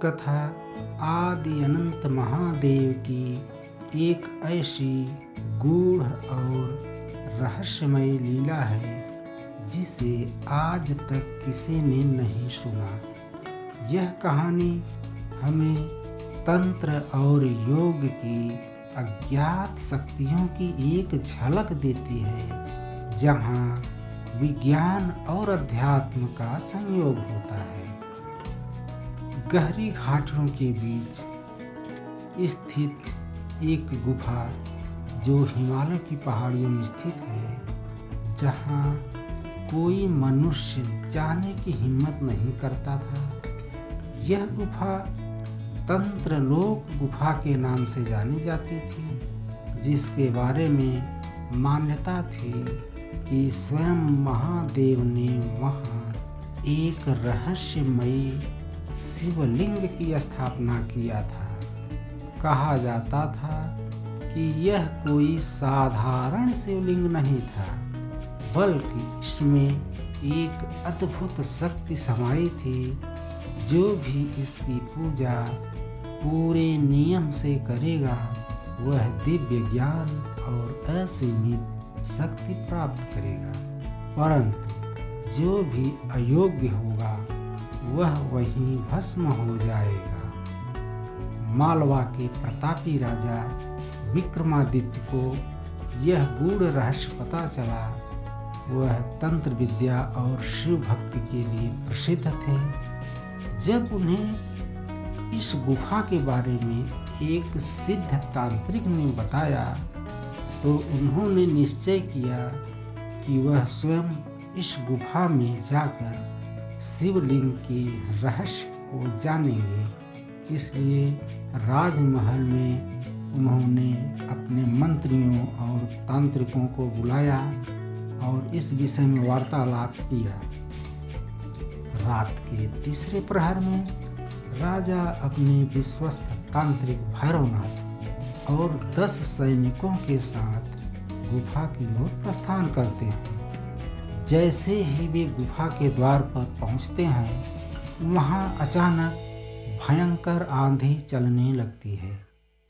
कथा आदि अनंत महादेव की एक ऐसी गूढ़ और रहस्यमय लीला है जिसे आज तक किसी ने नहीं सुना। यह कहानी हमें तंत्र और योग की अज्ञात शक्तियों की एक झलक देती है, जहां विज्ञान और अध्यात्म का संयोग होता है। गहरी घाटियों के बीच स्थित एक गुफा जो हिमालय की पहाड़ियों में स्थित है, जहां कोई मनुष्य जाने की हिम्मत नहीं करता था। यह गुफा तंत्रलोक गुफा के नाम से जानी जाती थी, जिसके बारे में मान्यता थी कि स्वयं महादेव ने वहां एक रहस्यमयी शिवलिंग की स्थापना किया था। कहा जाता था कि यह कोई साधारण शिवलिंग नहीं था, बल्कि इसमें एक अद्भुत शक्ति समाई थी। जो भी इसकी पूजा पूरे नियम से करेगा, वह दिव्य ज्ञान और असीमित शक्ति प्राप्त करेगा, परंतु जो भी अयोग्य होगा वह वहीं भस्म हो जाएगा। मालवा के प्रतापी राजा विक्रमादित्य को यह गूढ़ रहस्य पता चला। वह तंत्र विद्या और शिव भक्ति के लिए प्रसिद्ध थे। जब उन्हें इस गुफा के बारे में एक सिद्ध तांत्रिक ने बताया, तो उन्होंने निश्चय किया कि वह स्वयं इस गुफा में जाकर शिवलिंग के रहस्य को जानेंगे। इसलिए राजमहल में उन्होंने अपने मंत्रियों और तांत्रिकों को बुलाया और इस विषय में वार्तालाप किया। रात के तीसरे प्रहर में राजा अपने विश्वस्त तांत्रिक भैरवनाथ और 10 सैनिकों के साथ गुफा की ओर प्रस्थान करते हैं। जैसे ही वे गुफा के द्वार पर पहुंचते हैं, वहां अचानक भयंकर आंधी चलने लगती है।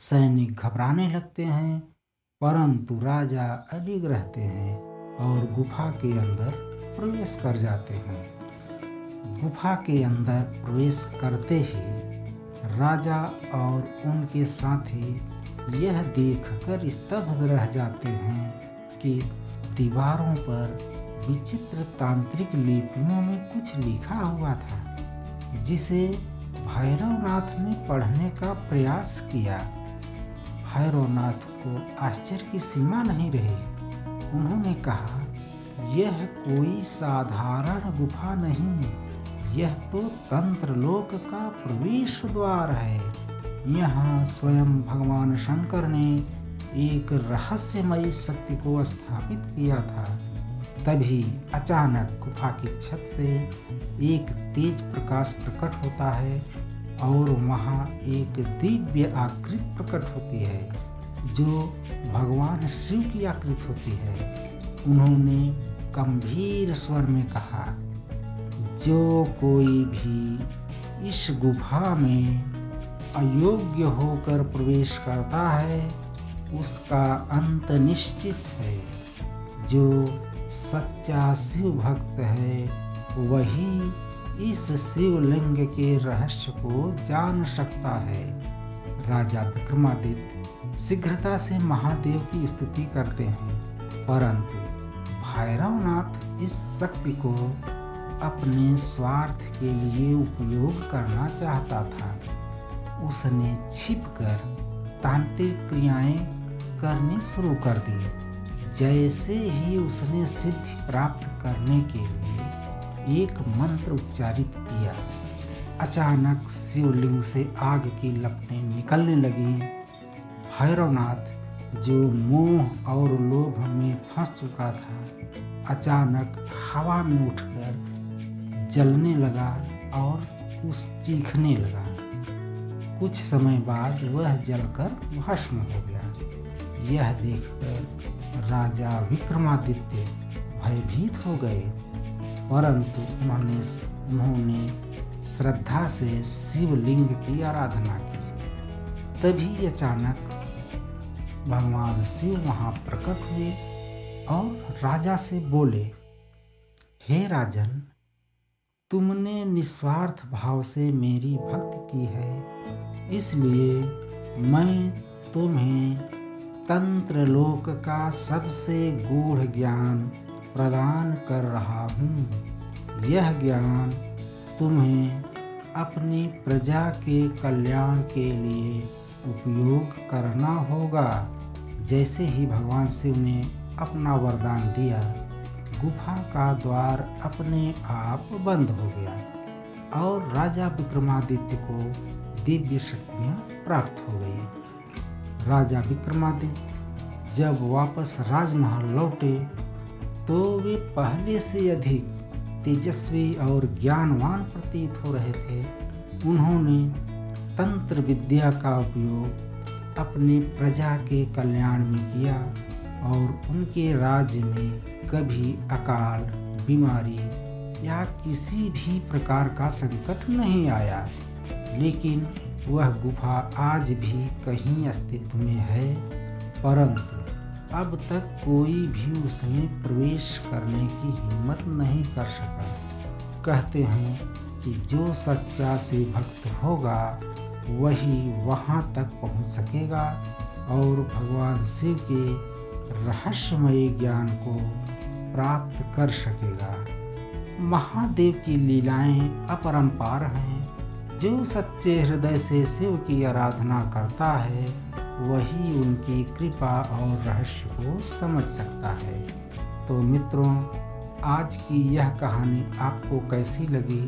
सैनिक घबराने लगते हैं, परंतु राजा अडिग रहते हैं और गुफा के अंदर प्रवेश कर जाते हैं। गुफा के अंदर प्रवेश करते ही राजा और उनके साथी यह देखकर स्तब्ध रह जाते हैं कि दीवारों पर विचित्र तांत्रिक लिपियों में कुछ लिखा हुआ था, जिसे भैरवनाथ ने पढ़ने का प्रयास किया। भैरवनाथ को आश्चर्य की सीमा नहीं रही। उन्होंने कहा, यह कोई साधारण गुफा नहीं, यह तो तंत्रलोक का प्रवेश द्वार है। यहाँ स्वयं भगवान शंकर ने एक रहस्यमयी शक्ति को स्थापित किया था। तभी अचानक गुफा की छत से एक तेज प्रकाश प्रकट होता है और वहाँ एक दिव्य आकृति प्रकट होती है, जो भगवान शिव की आकृति होती है। उन्होंने गंभीर स्वर में कहा, जो कोई भी इस गुफा में अयोग्य होकर प्रवेश करता है, उसका अंत निश्चित है। जो सच्चा शिव भक्त है, वही इस शिवलिंग के रहस्य को जान सकता है। राजा विक्रमादित्य शीघ्रता से महादेव की स्तुति करते हैं, परंतु भैरवनाथ इस शक्ति को अपने स्वार्थ के लिए उपयोग करना चाहता था। उसने छिपकर तांत्रिक क्रियाएं करनी शुरू कर दी। जैसे ही उसने सिद्धि प्राप्त करने के लिए एक मंत्र उच्चारित किया, अचानक शिवलिंग से आग की लपटें निकलने लगी। भैरवनाथ, जो मोह और लोभ में फंस चुका था, अचानक हवा में उठकर जलने लगा और चीखने लगा। कुछ समय बाद वह जलकर भस्म हो गया। यह देखकर राजा विक्रमादित्य भयभीत हो गए, परंतु उन्होंने श्रद्धा से शिवलिंग की आराधना की। तभी अचानक भगवान शिव वहां प्रकट हुए और राजा से बोले, हे राजन, तुमने निस्वार्थ भाव से मेरी भक्ति की है, इसलिए मैं तुम्हें तंत्र लोक का सबसे गूढ़ ज्ञान प्रदान कर रहा हूँ। यह ज्ञान तुम्हें अपनी प्रजा के कल्याण के लिए उपयोग करना होगा। जैसे ही भगवान शिव ने अपना वरदान दिया, गुफा का द्वार अपने आप बंद हो गया और राजा विक्रमादित्य को दिव्य शक्तियां प्राप्त हो गई। राजा विक्रमादित्य जब वापस राजमहल लौटे तो वे पहले से अधिक तेजस्वी और ज्ञानवान प्रतीत हो रहे थे। उन्होंने तंत्र विद्या का उपयोग अपनी प्रजा के कल्याण में किया और उनके राज्य में कभी अकाल, बीमारी या किसी भी प्रकार का संकट नहीं आया। लेकिन वह गुफा आज भी कहीं अस्तित्व में है, परंतु अब तक कोई भी उसमें प्रवेश करने की हिम्मत नहीं कर सका। कहते हैं कि जो सच्चा शिव भक्त होगा वही वहां तक पहुंच सकेगा और भगवान शिव के रहस्यमय ज्ञान को प्राप्त कर सकेगा। महादेव की लीलाएं अपरंपार हैं। जो सच्चे हृदय से शिव की आराधना करता है वही उनकी कृपा और रहस्य को समझ सकता है। तो मित्रों, आज की यह कहानी आपको कैसी लगी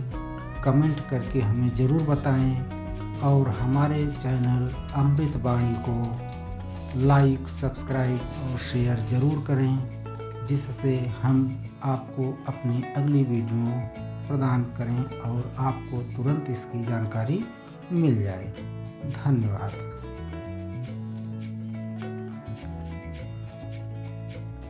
कमेंट करके हमें ज़रूर बताएं और हमारे चैनल अमृत वाणी को लाइक, सब्सक्राइब और शेयर ज़रूर करें, जिससे हम आपको अपनी अगली वीडियो प्रदान करें और आपको तुरंत इसकी जानकारी मिल जाए। धन्यवाद।